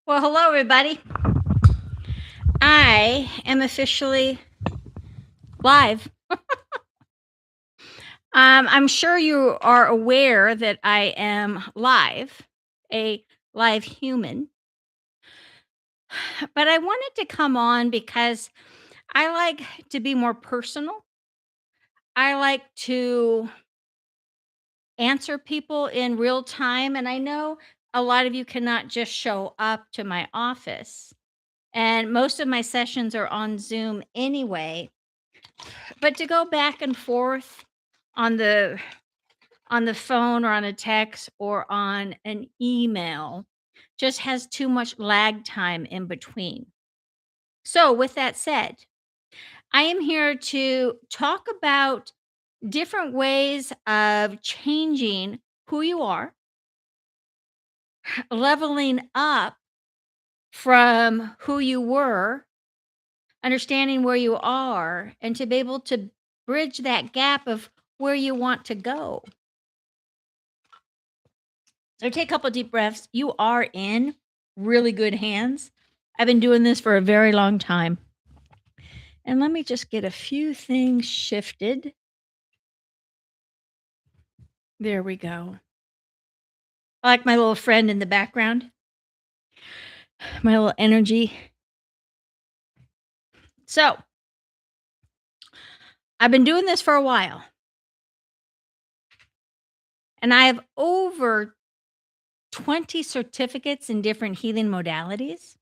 Well, hello, everybody. I am officially live. I'm sure you are aware that I am live, a live human, but I wanted to come on because I like to be more personal. I like to answer people in real time. And I know a lot of you cannot just show up to my office. And most of my sessions are on Zoom anyway. But to go back and forth on the phone or on a text or on an email just has too much lag time in between. So, with that said, I am here to talk about different ways of changing who you are, leveling up from who you were, understanding where you are, and to be able to bridge that gap of where you want to go. So take a couple deep breaths. You are in really good hands. I've been doing this for a very long time. And let me just get a few things shifted. There we go. I like my little friend in the background, my little energy. So I've been doing this for a while. And I have over 20 certificates in different healing modalities.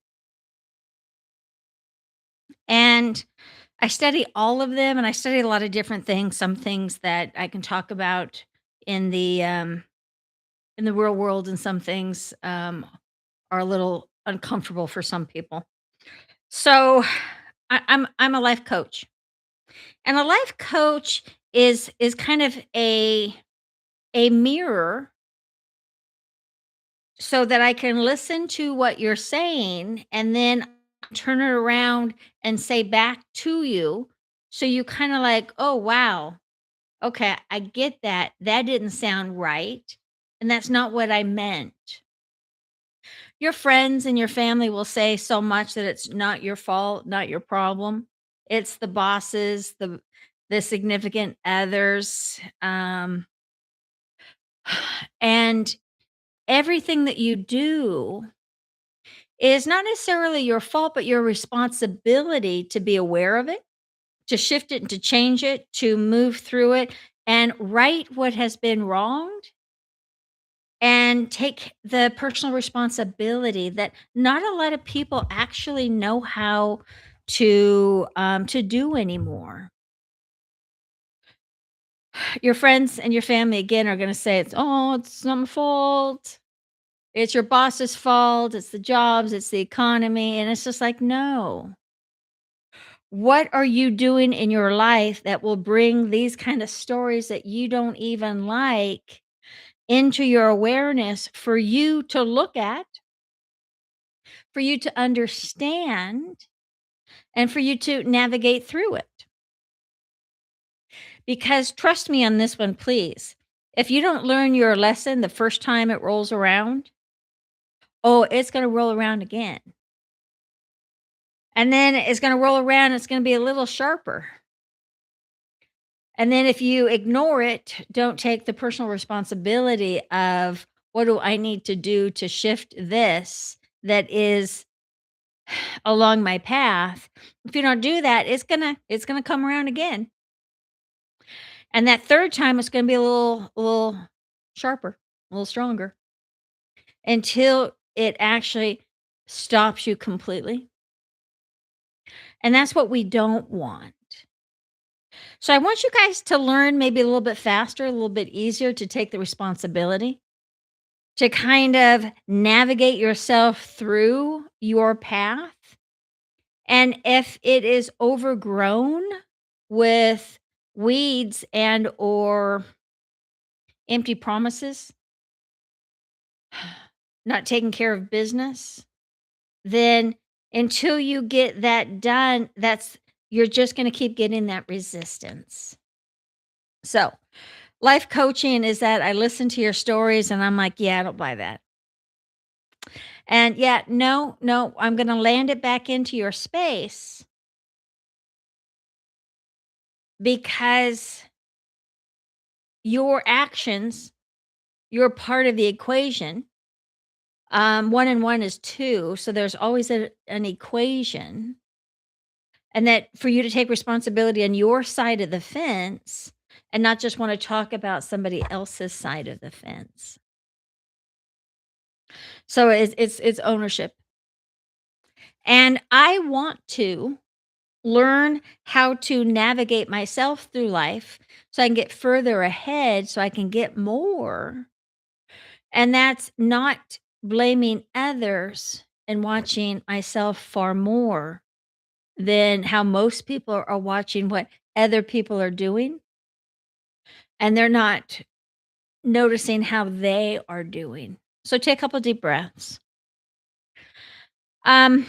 And I study all of them and I study a lot of different things, some things that I can talk about in the real world, and some things are a little uncomfortable for some people. So I'm a life coach, and a life coach is kind of a mirror, so that I can listen to what you're saying and then turn it around and say back to you. So you kind of like, oh wow, okay, I get that. That didn't sound right, and that's not what I meant. Your friends and your family will say so much that it's not your fault, not your problem. It's the bosses, the significant others, and everything that you do is not necessarily your fault, but your responsibility to be aware of it, to shift it, and to change it, to move through it, and right what has been wronged, and take the personal responsibility that not a lot of people actually know how to do anymore. Your friends and your family again are going to say it's not my fault. It's your boss's fault. It's the jobs. It's the economy, and it's just like no. What are you doing in your life that will bring these kind of stories that you don't even like into your awareness for you to look at, for you to understand, and for you to navigate through it? Because trust me on this one, please. If you don't learn your lesson the first time it rolls around, oh, it's going to roll around again. And then it's going to roll around, it's going to be a little sharper. And then if you ignore it, don't take the personal responsibility of what do I need to do to shift this that is along my path. If you don't do that, it's gonna come around again. And that third time it's gonna be a little sharper, a little stronger until it actually stops you completely. And that's what we don't want. So I want you guys to learn maybe a little bit faster, a little bit easier to take the responsibility, to kind of navigate yourself through your path. And if it is overgrown with weeds and or empty promises, not taking care of business, then until you get that done, that's you're just going to keep getting that resistance. So, life coaching is that I listen to your stories and I'm like, yeah, I don't buy that. And yeah, no, no, I'm gonna land it back into your space because your actions, you're part of the equation. 1 and 1 is 2, so there's always an equation, and that for you to take responsibility on your side of the fence and not just wanna talk about somebody else's side of the fence. So it's ownership. And I want to learn how to navigate myself through life so I can get further ahead, so I can get more. And that's not blaming others and watching myself far more than how most people are watching what other people are doing. And they're not noticing how they are doing. So take a couple deep breaths. Um,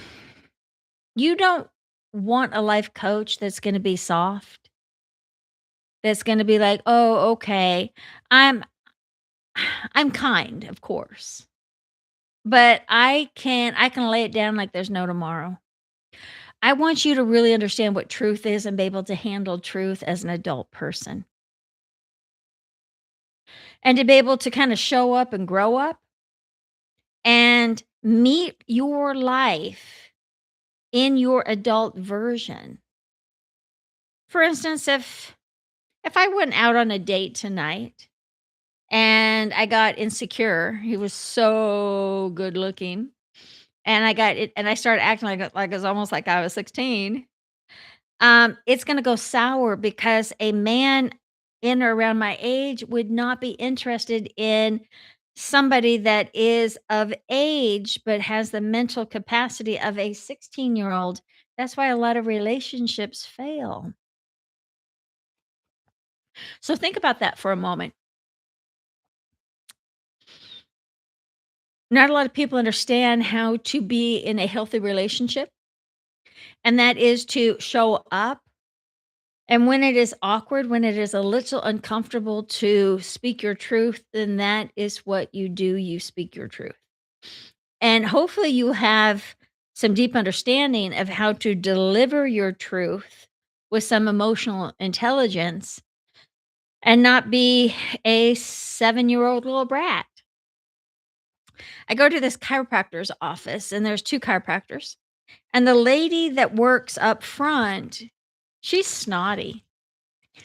you don't want a life coach that's going to be soft, that's going to be like, "Oh, okay. I'm I'm kind, of course, but I can lay it down like there's no tomorrow." I want you to really understand what truth is and be able to handle truth as an adult person. And to be able to kind of show up and grow up and meet your life in your adult version. For instance, if I went out on a date tonight and I got insecure, he was so good looking, and I got it, and I started acting like it's almost like I was 16. It's gonna go sour because a man in or around my age would not be interested in somebody that is of age, but has the mental capacity of a 16-year-old. That's why a lot of relationships fail. So think about that for a moment. Not a lot of people understand how to be in a healthy relationship, and that is to show up. And when it is awkward, when it is a little uncomfortable to speak your truth, then that is what you do. You speak your truth. And hopefully, you have some deep understanding of how to deliver your truth with some emotional intelligence and not be a 7-year-old little brat. I go to this chiropractor's office, and there's 2 chiropractors. And the lady that works up front, she's snotty.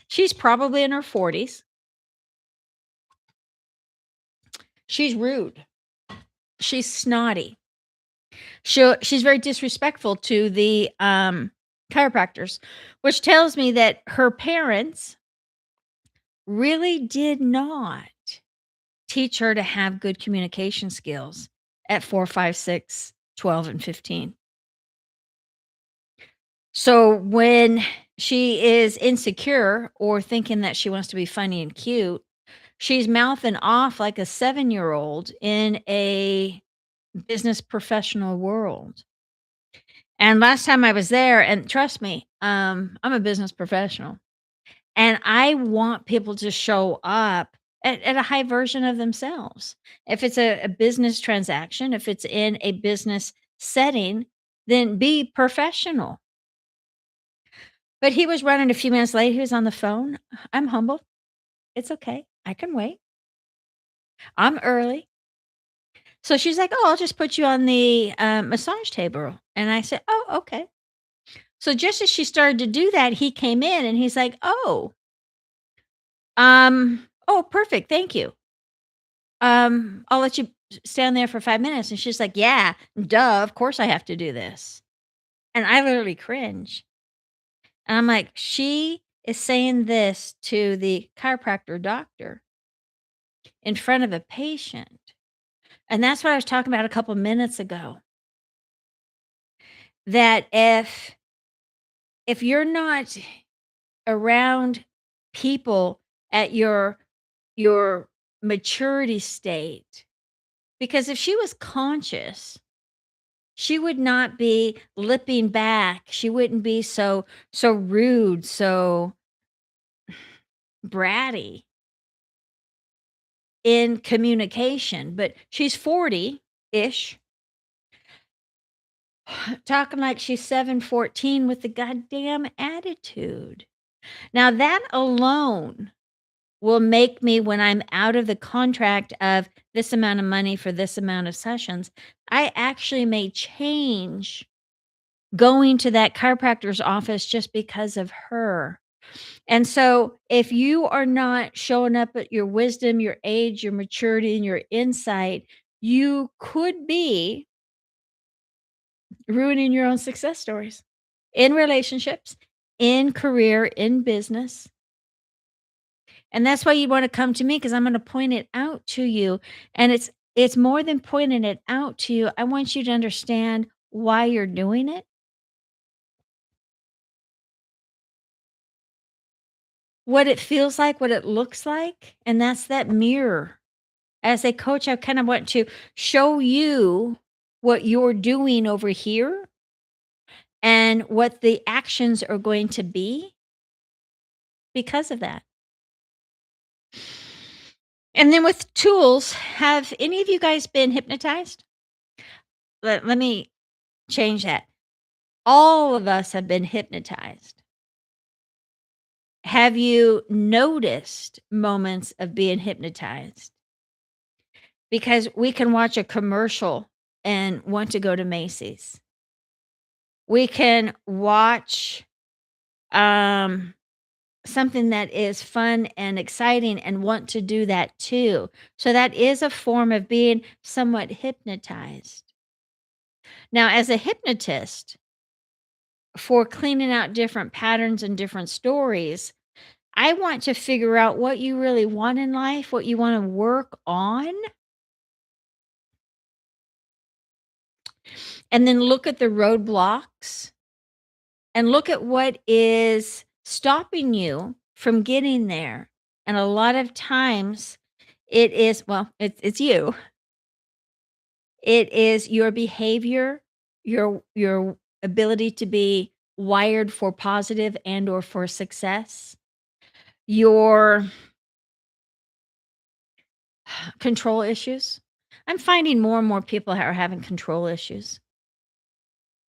She's probably in her 40s. She's rude. She's snotty. She's very disrespectful to the, chiropractors, which tells me that her parents really did not teach her to have good communication skills at 4, 5, 6, 12, and 15. So when she is insecure or thinking that she wants to be funny and cute, she's mouthing off like a 7-year-old in a business professional world. And last time I was there, and trust me, I'm a business professional, and I want people to show up at a high version of themselves. If it's a business transaction, if it's in a business setting, then be professional. But he was running a few minutes late. He was on the phone. I'm humble. It's okay. I can wait. I'm early. So she's like, "Oh, I'll just put you on the massage table." And I said, "Oh, okay." So just as she started to do that, he came in and he's like, oh, perfect. Thank you. I'll let you stand there for 5 minutes." And she's like, "Yeah, duh. Of course I have to do this." And I literally cringe. And I'm like, she is saying this to the chiropractor doctor in front of a patient. And that's what I was talking about a couple minutes ago. That if you're not around people at your maturity state, because if she was conscious, she would not be lipping back. She wouldn't be so rude, so bratty in communication. But she's 40-ish. Talking like she's 714 with the goddamn attitude. Now that alone will make me, when I'm out of the contract of this amount of money for this amount of sessions, I actually may change going to that chiropractor's office just because of her. And so if you are not showing up at your wisdom, your age, your maturity, and your insight, you could be ruining your own success stories in relationships, in career, in business. And that's why you want to come to me, because I'm going to point it out to you. And it's more than pointing it out to you. I want you to understand why you're doing it, what it feels like, what it looks like. And that's that mirror. As a coach, I kind of want to show you what you're doing over here and what the actions are going to be because of that. And then with tools, have any of you guys been hypnotized? Let me change that. All of us have been hypnotized. Have you noticed moments of being hypnotized? Because we can watch a commercial and want to go to Macy's. We can watch um, something that is fun and exciting and want to do that too. So that is a form of being somewhat hypnotized. Now, as a hypnotist, for cleaning out different patterns and different stories, I want to figure out what you really want in life, what you want to work on, and then look at the roadblocks and look at what is stopping you from getting there. And a lot of times it is, well, it's you. It is your behavior, your ability to be wired for positive and or for success, your control issues. I'm finding more and more people are having control issues,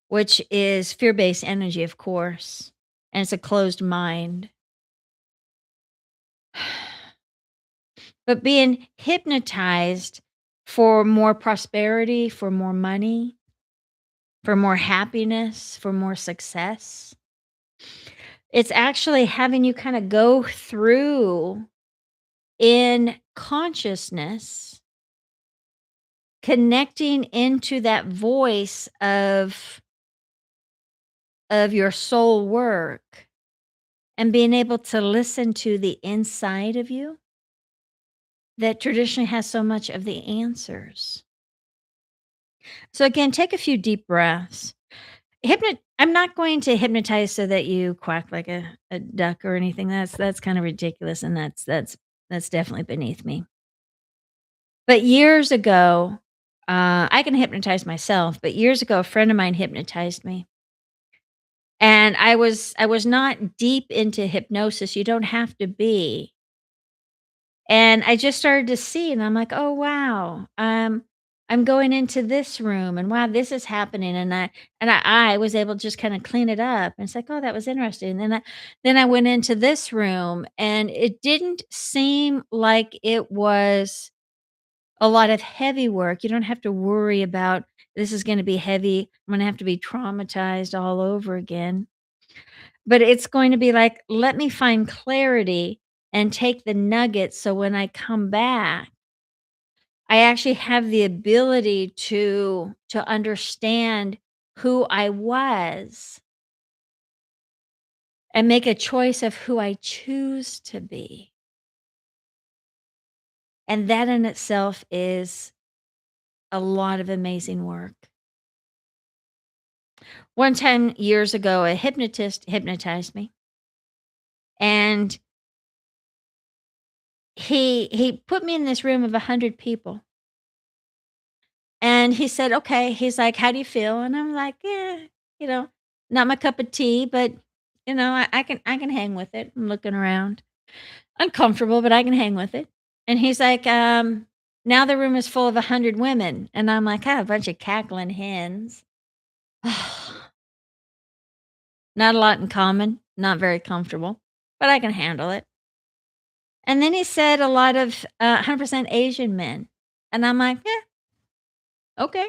which is fear-based energy, of course, and it's a closed mind. But being hypnotized for more prosperity, for more money, for more happiness, for more success. It's actually having you kind of go through in consciousness, connecting into that voice of your soul work and being able to listen to the inside of you that traditionally has so much of the answers. So again, take a few deep breaths. I'm not going to hypnotize so that you quack like a duck or anything. That's kind of ridiculous, and that's definitely beneath me. But years ago, I can hypnotize myself, but years ago, a friend of mine hypnotized me. And I was not deep into hypnosis. You don't have to be. And I just started to see, and I'm like, "Oh, wow. I'm going into this room, and wow, this is happening." And I was able to just kinda clean it up, and it's like, "Oh, that was interesting." Then I went into this room, and it didn't seem like it was a lot of heavy work. You don't have to worry about, "This is gonna be heavy. I'm gonna have to be traumatized all over again." But it's going to be like, let me find clarity and take the nuggets so when I come back, I actually have the ability to understand who I was and make a choice of who I choose to be. And that in itself is a lot of amazing work. One time years ago, a hypnotist hypnotized me, and he put me in this room of 100 people. And he said, "Okay." He's like, "How do you feel?" And I'm like, "Yeah, you know, not my cup of tea, but I can hang with it." I'm looking around. Uncomfortable, but I can hang with it. And he's like, "Now the room is full of 100 women." And I'm like, "Ah, a bunch of cackling hens." Not a lot in common, not very comfortable, but I can handle it. And then he said a lot of 100% Asian men. And I'm like, yeah, okay.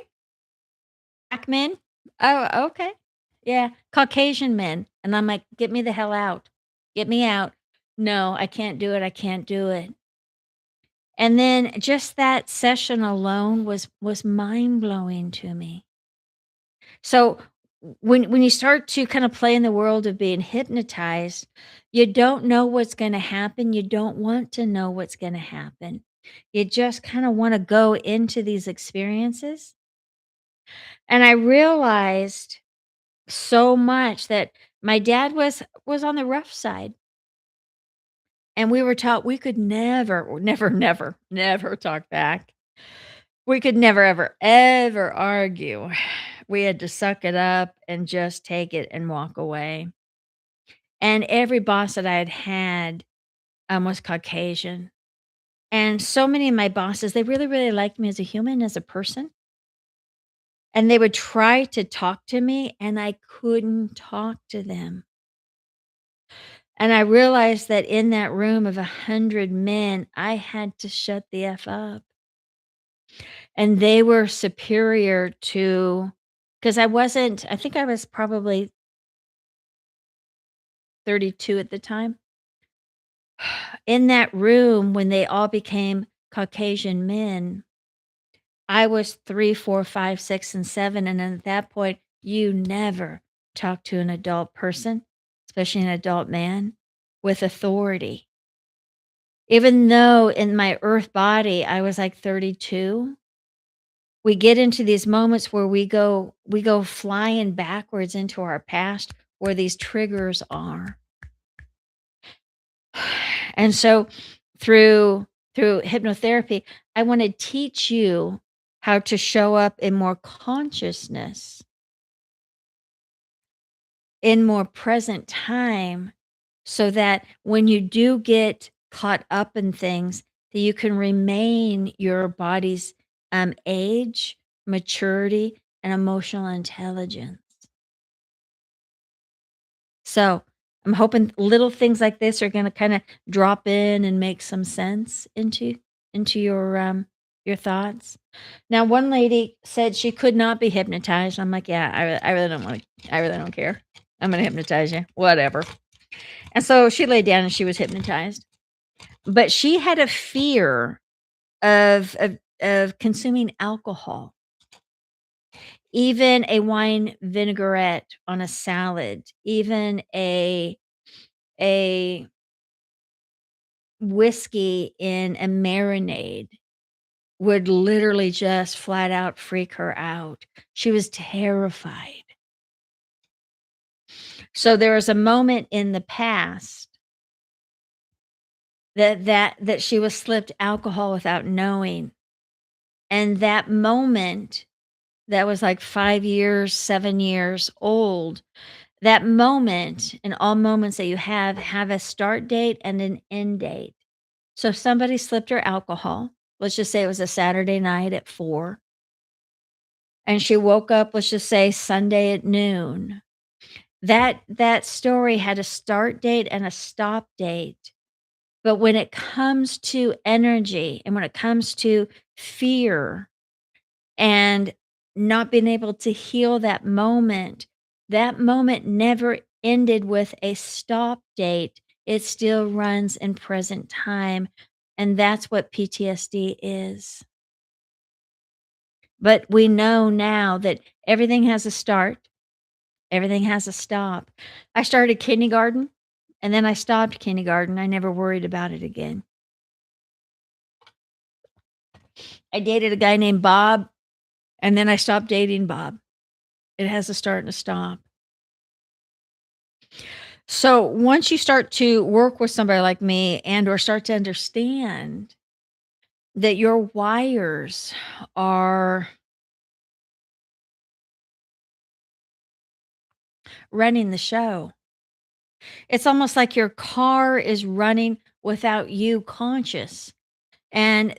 Black men? Oh, okay. Yeah. Caucasian men. And I'm like, get me the hell out. Get me out. No, I can't do it. I can't do it. And then just that session alone was mind-blowing to me. So when you start to kind of play in the world of being hypnotized, you don't know what's going to happen. You don't want to know what's going to happen. You just kind of want to go into these experiences. And I realized so much that my dad was on the rough side, and we were taught we could never talk back. We could never, ever, ever argue. We had to suck it up and just take it and walk away. And every boss that I had was Caucasian. And so many of my bosses, they really, really liked me as a human, as a person. And they would try to talk to me, and I couldn't talk to them. And I realized that in that room of 100 men, I had to shut the F up. And they were superior to, because I think I was probably 32 at the time. In that room, when they all became Caucasian men, I was 3, 4, 5, 6, and 7, and then at that point, you never talk to an adult person, especially an adult man, with authority. Even though in my earth body, I was like 32, we get into these moments where we go flying backwards into our past where these triggers are. And so through hypnotherapy, I want to teach you how to show up in more consciousness, in more present time, so that when you do get caught up in things, that you can remain your body's age, maturity, and emotional intelligence. So I'm hoping little things like this are going to kind of drop in and make some sense into your thoughts. Now, one lady said she could not be hypnotized. I'm like, yeah, I really don't want to. I really don't care. I'm going to hypnotize you, whatever. And so she laid down and she was hypnotized, but she had a fear of consuming alcohol, even a wine vinaigrette on a salad, even a whiskey in a marinade would literally just flat out freak her out. She was terrified. So there was a moment in the past that she was slipped alcohol without knowing. And that moment that was like 5 years, 7 years old, that moment and all moments that you have a start date and an end date. So if somebody slipped her alcohol, let's just say it was a Saturday night at 4, and she woke up, let's just say Sunday at noon. That story had a start date and a stop date. But when it comes to energy and when it comes to fear and not being able to heal that moment never ended with a stop date. It still runs in present time, and that's what PTSD is. But we know now that everything has a start, everything has a stop. I started kindergarten, and then I stopped kindergarten. I never worried about it again. I dated a guy named Bob, and then I stopped dating Bob. It has a start and a stop. So once you start to work with somebody like me and or start to understand that your wires are running the show. It's almost like your car is running without you conscious. And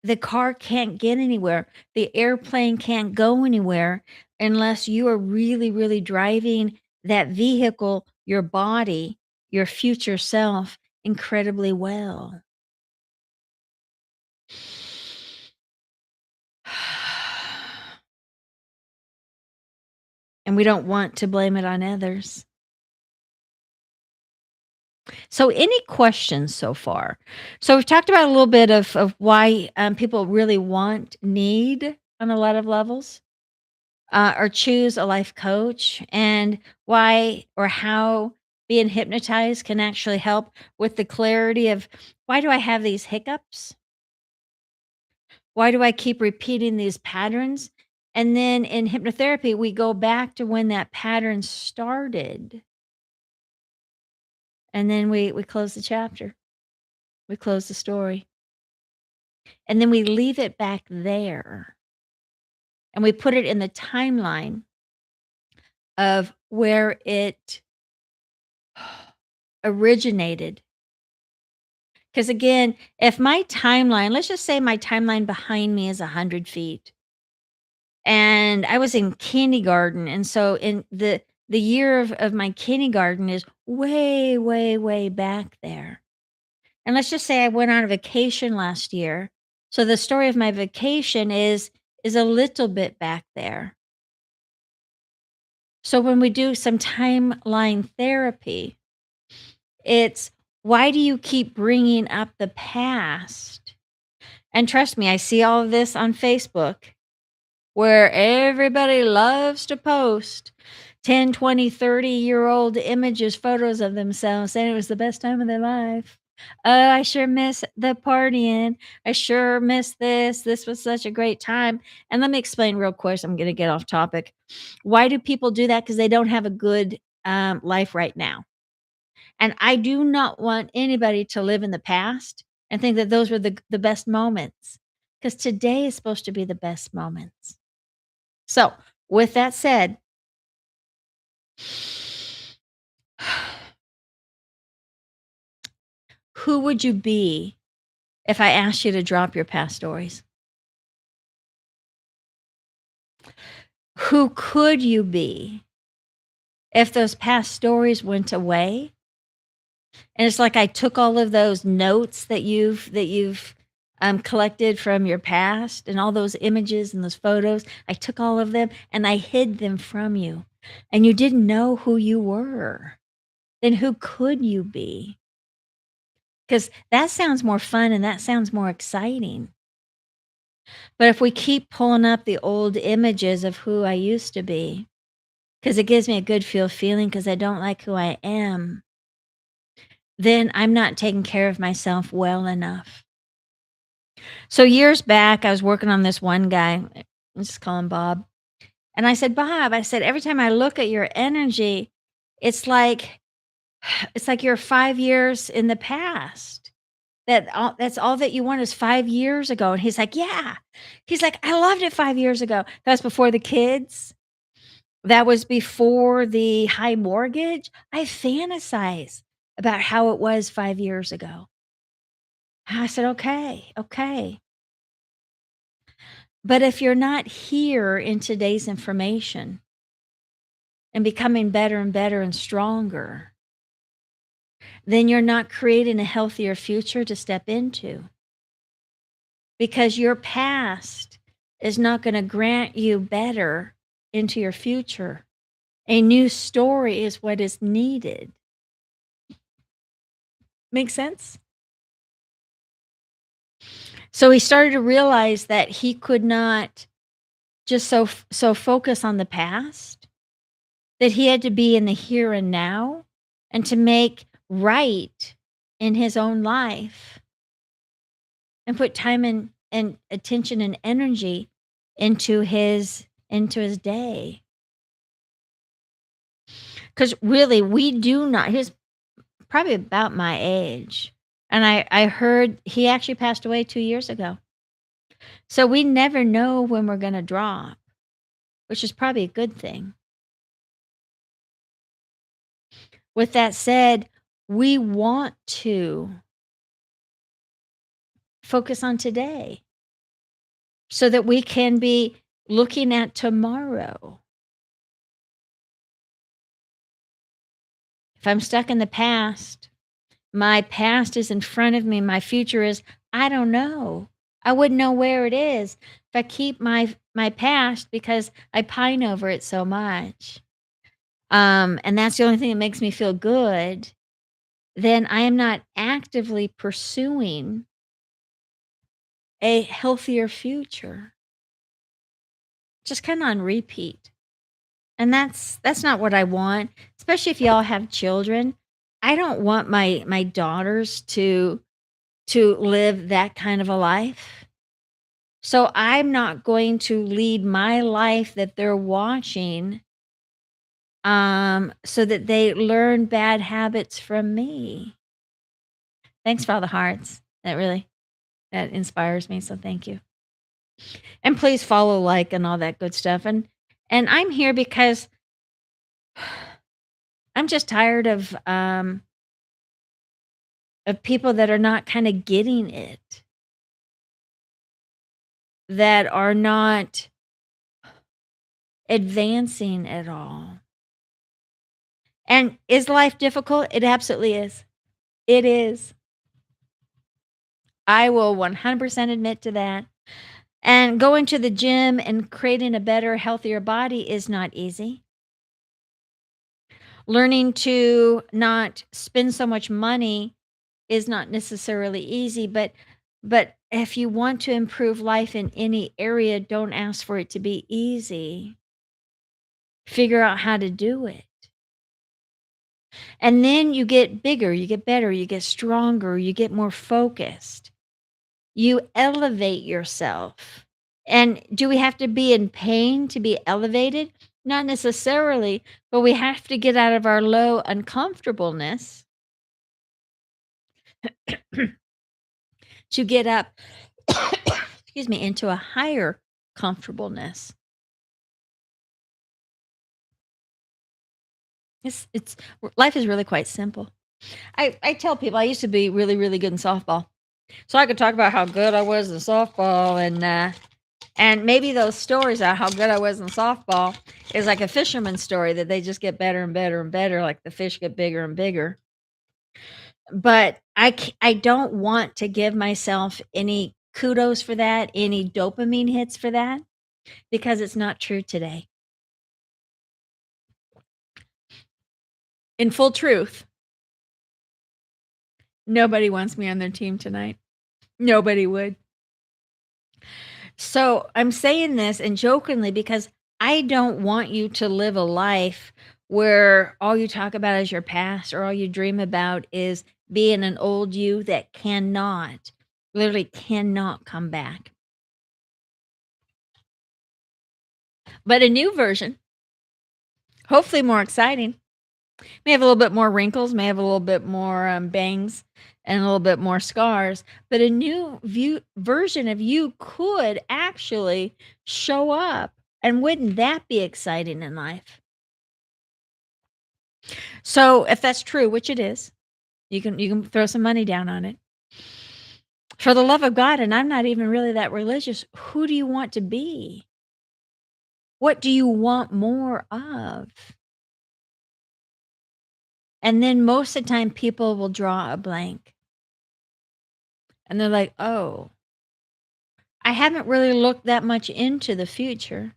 the car can't get anywhere. The airplane can't go anywhere unless you are really, really driving that vehicle, your body, your future self incredibly well. And we don't want to blame it on others. So, any questions so far? So, we've talked about a little bit of why people really need on a lot of levels, or choose a life coach, and why or how being hypnotized can actually help with the clarity of why do I have these hiccups? Why do I keep repeating these patterns? And then in hypnotherapy, we go back to when that pattern started, and then we close the chapter. We close the story. And then we leave it back there, and we put it in the timeline of where it originated. Because again, if my timeline, let's just say my timeline behind me is 100 feet, and I was in kindergarten, and so in the year of my kindergarten is way, way, way back there. And let's just say I went on a vacation last year. So the story of my vacation is a little bit back there. So when we do some timeline therapy, it's why do you keep bringing up the past? And trust me, I see all of this on Facebook where everybody loves to post 10, 20, 30-year-old images, photos of themselves saying it was the best time of their life. Oh, I sure miss the partying. I sure miss this. This was such a great time. And let me explain real quick. I'm going to get off topic. Why do people do that? Because they don't have a good life right now. And I do not want anybody to live in the past and think that those were the best moments. Because today is supposed to be the best moments. So, with that said, who would you be if I asked you to drop your past stories? Who could you be if those past stories went away? And it's like I took all of those notes that you've collected from your past and all those images and those photos. I took all of them and I hid them from you, and you didn't know who you were. Then who could you be? Because that sounds more fun and that sounds more exciting. But if we keep pulling up the old images of who I used to be, because it gives me a good feeling because I don't like who I am, then I'm not taking care of myself well enough. So years back, I was working on this one guy. Let's just call him Bob. And I said, Bob, I said, every time I look at your energy, it's like it's like you're 5 years in the past. That's all that you want is 5 years ago. And he's like, yeah. He's like, I loved it 5 years ago. That's before the kids. That was before the high mortgage. I fantasize about how it was 5 years ago. I said, okay, okay. But if you're not here in today's information and becoming better and better and stronger, then you're not creating a healthier future to step into, because your past is not going to grant you better into your future. A new story is what is needed. Make sense? So he started to realize that he could not just so focus on the past, that he had to be in the here and now, and to make right in his own life and put time and attention and energy into his day. Because really, we do not. He's probably about my age, and I heard he actually passed away 2 years ago. So we never know when we're going to drop, which is probably a good thing. With that said, we want to focus on today. so that we can be looking at tomorrow. If I'm stuck in the past, my past is in front of me, my future is I don't know. I wouldn't know where it is if I keep my past because I pine over it so much. And that's the only thing that makes me feel good, then I am not actively pursuing a healthier future. Just kinda on repeat. And that's not what I want, especially if y'all have children. I don't want my daughters to live that kind of a life. So I'm not going to lead my life that they're watching, so that they learn bad habits from me. Thanks for all the hearts. That inspires me, so thank you. And please follow, like, and all that good stuff, and I'm here because I'm just tired of people that are not kinda getting it, that are not advancing at all. And is life difficult? It absolutely is. It is. I will 100% admit to that. And going to the gym and creating a better, healthier body is not easy. Learning to not spend so much money is not necessarily easy, but if you want to improve life in any area, don't ask for it to be easy. Figure out how to do it. And then you get bigger, you get better, you get stronger, you get more focused. You elevate yourself. And do we have to be in pain to be elevated? Not necessarily, but we have to get out of our low uncomfortableness to get up, excuse me, into a higher comfortableness. It's life is really quite simple. I tell people I used to be really, really good in softball. So I could talk about how good I was in softball and maybe those stories about how good I was in softball is like a fisherman's story that they just get better and better and better, like the fish get bigger and bigger. But I don't want to give myself any kudos for that, any dopamine hits for that, because it's not true today. In full truth, nobody wants me on their team tonight. Nobody would. So I'm saying this and jokingly because I don't want you to live a life where all you talk about is your past or all you dream about is being an old you that cannot, literally cannot come back. But a new version, hopefully more exciting, may have a little bit more wrinkles, may have a little bit more bangs and a little bit more scars, but a new version of you could actually show up. And wouldn't that be exciting in life? So if that's true, which it is, you can throw some money down on it. For the love of God, and I'm not even really that religious, who do you want to be? What do you want more of? And then most of the time people will draw a blank. And they're like, "Oh, I haven't really looked that much into the future.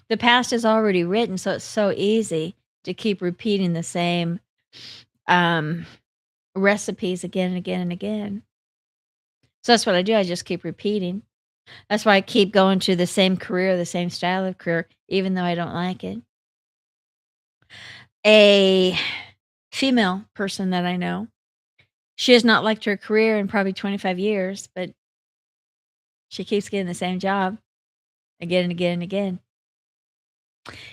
The past is already written, so it's so easy to keep repeating the same um, recipes again and again and again." So that's what I do. I just keep repeating. That's why I keep going to the same career, the same style of career, even though I don't like it. A female person that I know, she has not liked her career in probably 25 years, but she keeps getting the same job again and again and again.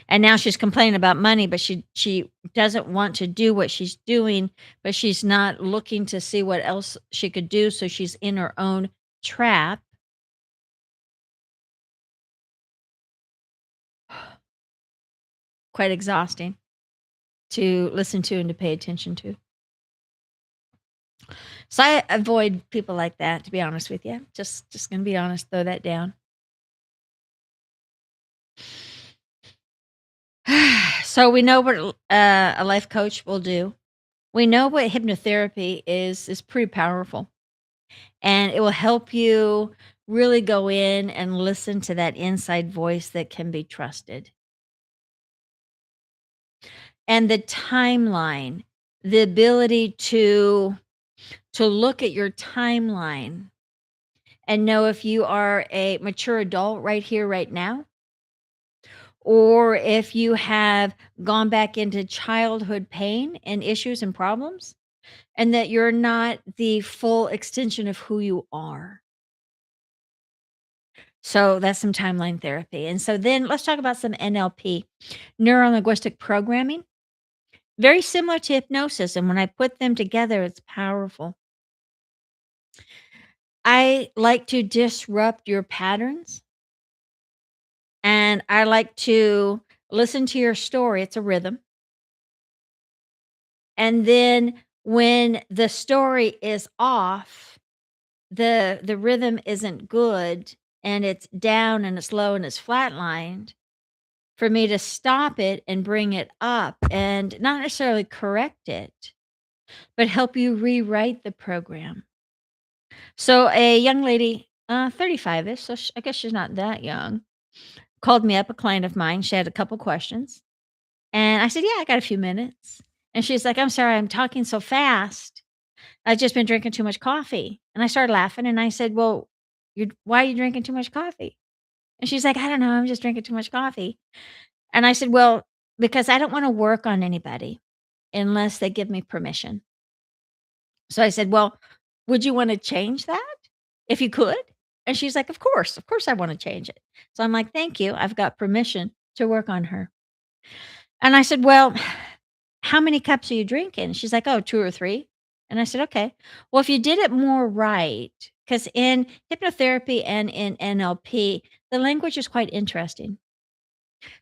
And now she's complaining about money, but she doesn't want to do what she's doing, but she's not looking to see what else she could do, so she's in her own trap. Quite exhausting to listen to and to pay attention to. So I avoid people like that, to be honest with you. Just gonna be honest, throw that down. So we know what a life coach will do. We know what hypnotherapy is pretty powerful, and it will help you really go in and listen to that inside voice that can be trusted. And the timeline, the ability to look at your timeline and know if you are a mature adult right here, right now, or if you have gone back into childhood pain and issues and problems, and that you're not the full extension of who you are. So that's some timeline therapy. And so then let's talk about some NLP, Neuro-Linguistic Programming. Very similar to hypnosis. And when I put them together, it's powerful. I like to disrupt your patterns, and I like to listen to your story. It's a rhythm. And then when the story is off, the rhythm isn't good and it's down and it's low and it's flatlined, for me to stop it and bring it up and not necessarily correct it, but help you rewrite the program. So a young lady, 35ish, so I guess she's not that young, called me up, a client of mine. She had a couple questions. And I said, "Yeah, I got a few minutes." And she's like, "I'm sorry, I'm talking so fast. I've just been drinking too much coffee." And I started laughing and I said, "Well, why are you drinking too much coffee?" And she's like, "I don't know, I'm just drinking too much coffee." And I said, "Well, because I don't want to work on anybody unless they give me permission." So I said, "Well, would you want to change that if you could?" And she's like, Of course I want to change it." So I'm like, "Thank you. I've got permission to work on her." And I said, "Well, how many cups are you drinking?" She's like, "Oh, 2 or 3." And I said, "Okay. Well, if you did it more right, because in hypnotherapy and in NLP, the language is quite interesting."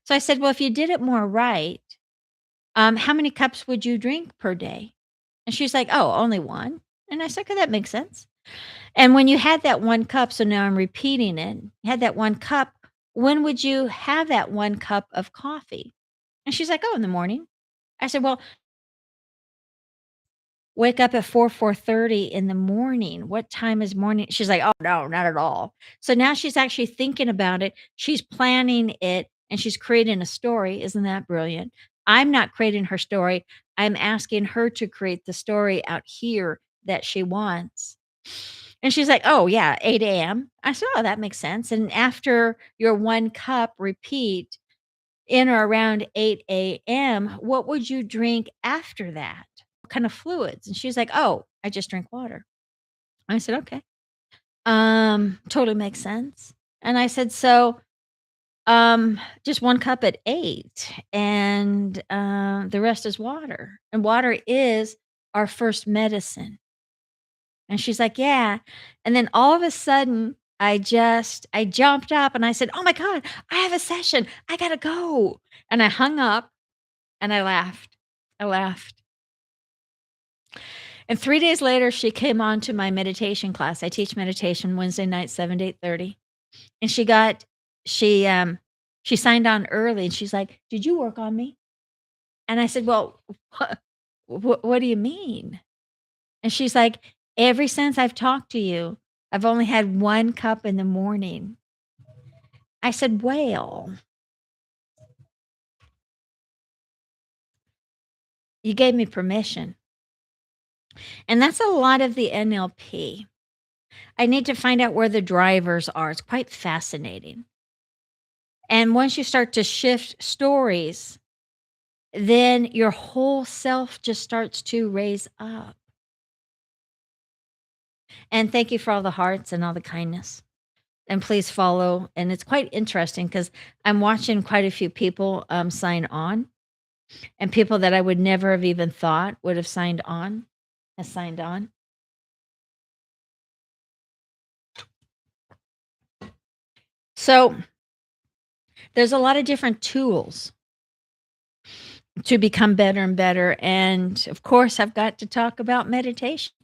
So I said, "Well, if you did it more right, how many cups would you drink per day?" And she's like, "Oh, only 1." And I said, "Okay, that makes sense." And when you had that 1 cup, so now I'm repeating it, you had that 1 cup, when would you have that 1 cup of coffee? And she's like, "Oh, in the morning." I said, "Well, wake up at 4:30 in the morning. What time is morning?" She's like, "Oh, no, not at all." So now she's actually thinking about it. She's planning it and she's creating a story. Isn't that brilliant? I'm not creating her story. I'm asking her to create the story out here that she wants. And she's like, "Oh, yeah, 8 a.m." I said, "Oh, that makes sense." And after your 1 cup, repeat in or around 8 a.m., what would you drink after that? What kind of fluids? And she's like, "Oh, I just drink water." I said, "Okay. Totally makes sense." And I said, "So, just 1 cup at 8 and, the rest is water, and water is our first medicine." And she's like, "Yeah." And then all of a sudden, I jumped up and I said, "Oh my god, I have a session. I gotta go." And I hung up and I laughed. I laughed. And 3 days later, she came on to my meditation class. I teach meditation Wednesday night, 7 to 8:30. And she, she signed on early and she's like, "Did you work on me?" And I said, "Well, what do you mean?" And she's like, "Ever since I've talked to you, I've only had 1 cup in the morning." I said, "Well, you gave me permission." And that's a lot of the NLP. I need to find out where the drivers are. It's quite fascinating. And once you start to shift stories, then your whole self just starts to raise up. And thank you for all the hearts and all the kindness. And please follow. And it's quite interesting because I'm watching quite a few people sign on, and people that I would never have even thought would have signed on has signed on. So there's a lot of different tools to become better and better. And of course, I've got to talk about meditation.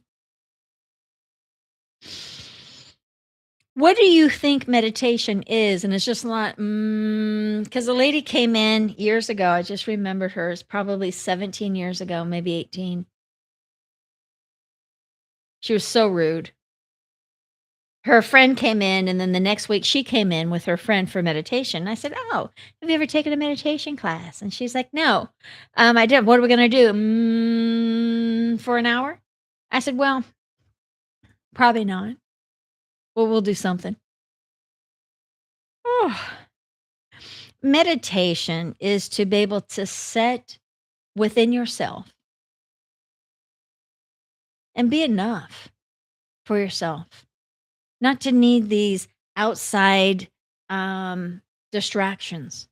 What do you think meditation is? And it's just not, Because a lady came in years ago, I just remembered her, it's probably 17 years ago, maybe 18. She was so rude. Her friend came in, and then the next week she came in with her friend for meditation. I said, "Oh, have you ever taken a meditation class?" And she's like, "No." I did. "What are we gonna do? For an hour?" I said, "Well, probably not. Well, we'll do something." Meditation is to be able to set within yourself and be enough for yourself, not to need these outside distractions,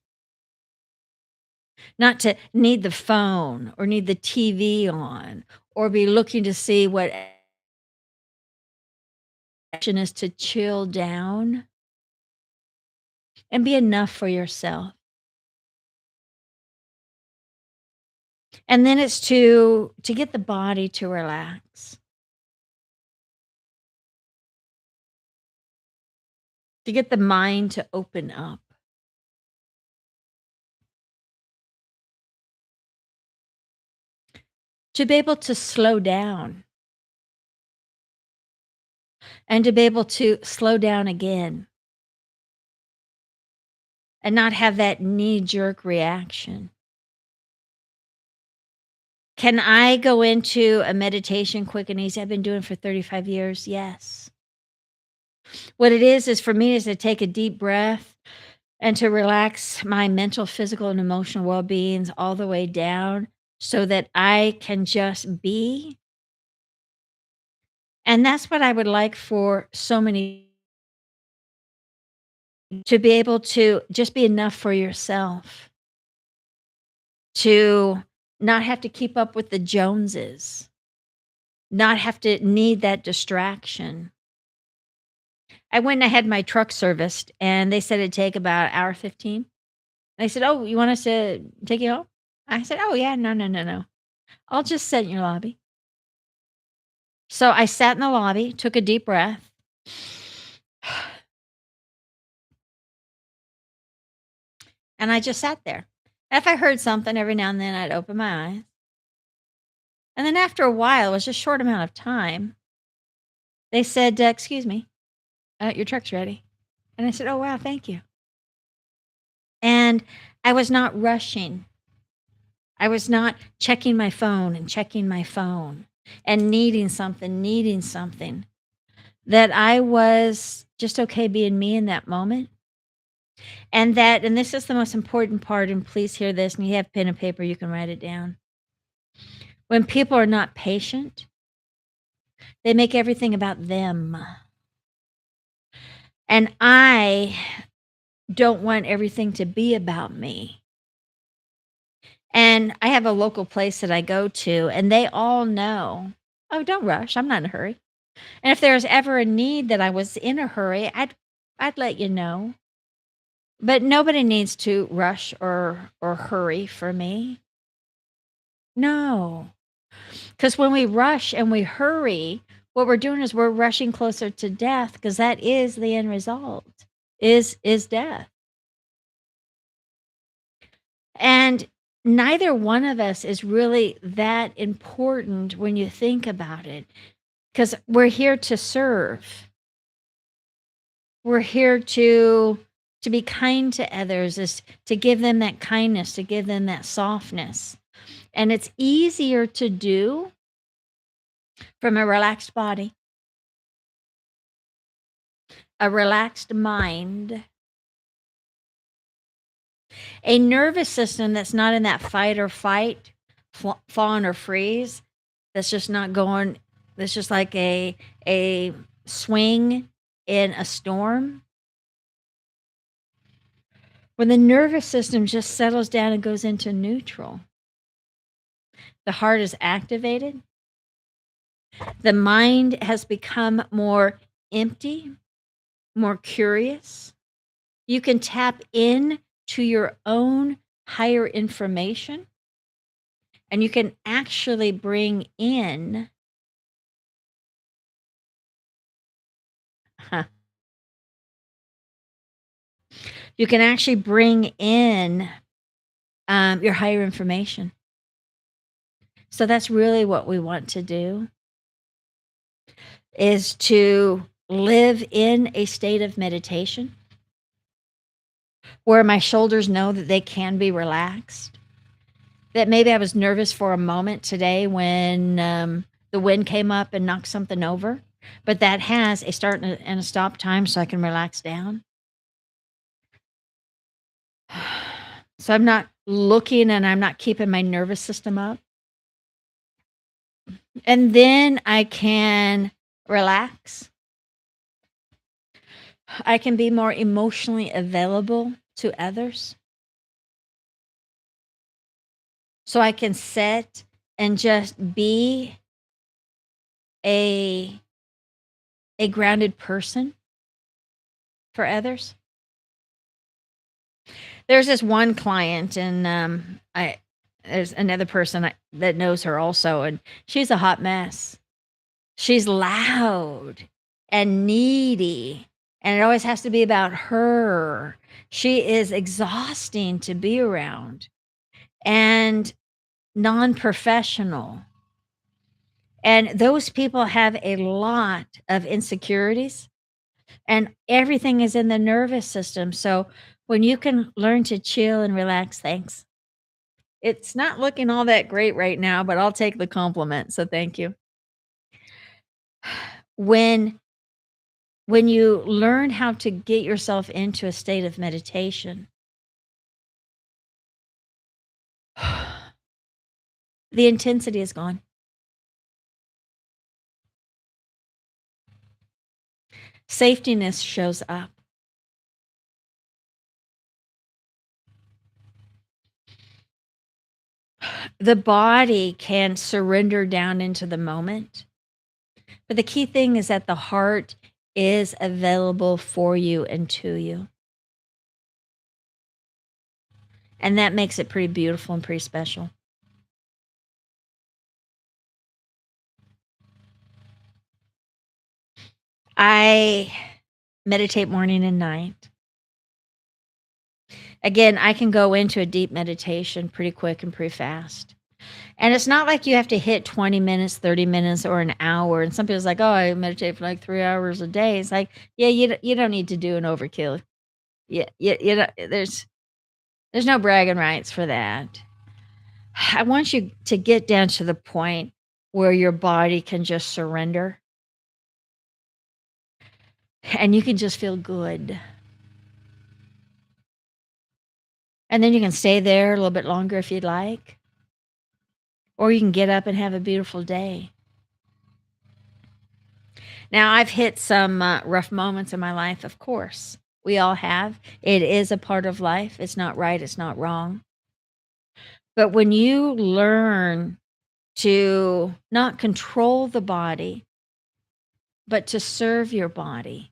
not to need the phone or need the TV on or be looking to see what action is, to chill down and be enough for yourself. And then it's to get the body to relax, to get the mind to open up, to be able to slow down and to be able to slow down again and not have that knee jerk reaction. Can I go into a meditation quick and easy? I've been doing it for 35 years. Yes. What it is for me is to take a deep breath and to relax my mental, physical, and emotional well beings all the way down so that I can just be. And that's what I would like for so many, to be able to just be enough for yourself, to not have to keep up with the Joneses, not have to need that distraction. I went and I had my truck serviced, and they said it'd take about an hour 15. They said, "Oh, you want us to take you home?" I said, "Oh, yeah, no, no, no, no. I'll just sit in your lobby." So I sat in the lobby, took a deep breath, and I just sat there. If I heard something every now and then, I'd open my eyes. And then after a while, it was just a short amount of time, they said, "Excuse me, your truck's ready." And I said, "Oh, wow, thank you." And I was not rushing. I was not checking my phone and needing something. That I was just okay being me in that moment. And this is the most important part, and please hear this, and you have pen and paper, you can write it down. When people are not patient, they make everything about them. And I don't want everything to be about me. And I have a local place that I go to, and they all know, "Oh, don't rush. I'm not in a hurry." And if there's ever a need that I was in a hurry, I'd let you know. But nobody needs to rush or hurry for me. No, because when we rush and we hurry, what we're doing is we're rushing closer to death, because that is the end result, is death. And neither one of us is really that important when you think about it, because we're here to serve. We're here to be kind to others, is to give them that kindness, to give them that softness. And it's easier to do from a relaxed body, a relaxed mind, a nervous system that's not in that fight or fight, fawn or freeze, that's just not going, that's just like a swing in a storm. When the nervous system just settles down and goes into neutral, the heart is activated, the mind has become more empty, more curious. You can tap in to your own higher information, and you can actually bring in You can actually bring in your higher information. So that's really what we want to do, is to live in a state of meditation where my shoulders know that they can be relaxed. That maybe I was nervous for a moment today when the wind came up and knocked something over, but that has a start and a stop time so I can relax down. So I'm not looking and I'm not keeping my nervous system up. And then I can relax. I can be more emotionally available to others. So I can sit and just be a a grounded person for others. There's this one client, and I there's another person that knows her also, and she's a hot mess. She's loud and needy, and it always has to be about her. She is exhausting to be around and non-professional. And those people have a lot of insecurities, and everything is in the nervous system. So when you can learn to chill and relax, thanks. It's not looking all that great right now, but I'll take the compliment. So thank you. When when you learn how to get yourself into a state of meditation, the intensity is gone. Safetiness shows up. The body can surrender down into the moment. But the key thing is that the heart is available for you and to you. And that makes it pretty beautiful and pretty special. I meditate morning and night. Again, I can go into a deep meditation pretty quick and pretty fast. And it's not like you have to hit 20 minutes, 30 minutes, or an hour. And some people's like, oh, I meditate for like 3 hours a day. It's like, yeah, you don't need to do an overkill. Yeah, you don't, there's no bragging rights for that. I want you to get down to the point where your body can just surrender and you can just feel good. And then you can stay there a little bit longer if you'd like, or you can get up and have a beautiful day. Now, I've hit some rough moments in my life, of course. We all have. It is a part of life. It's not right, it's not wrong. But when you learn to not control the body, but to serve your body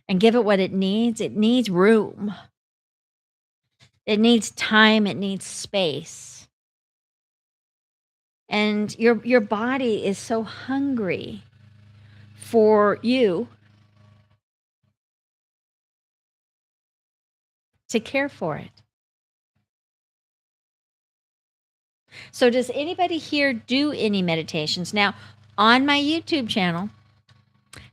and give it what it needs room. It needs time, it needs space. And your body is so hungry for you to care for it. So does anybody here do any meditations? Now, on my YouTube channel,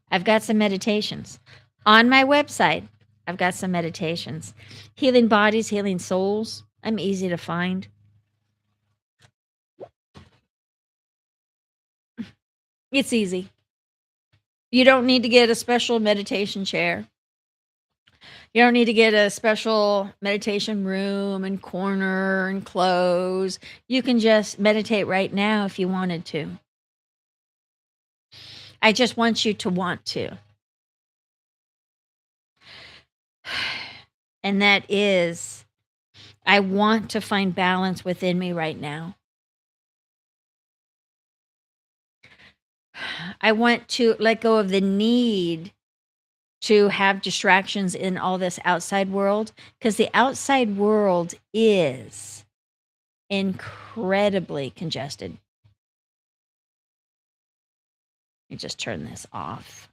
I've got some meditations. On my website, I've got some meditations. Healing bodies, healing souls. I'm easy to find. It's easy. You don't need to get a special meditation chair. You don't need to get a special meditation room and corner and clothes. You can just meditate right now if you wanted to. I just want you to want to. And that is, I want to find balance within me right now. I want to let go of the need to have distractions in all this outside world, because the outside world is incredibly congested. Let me just turn this off.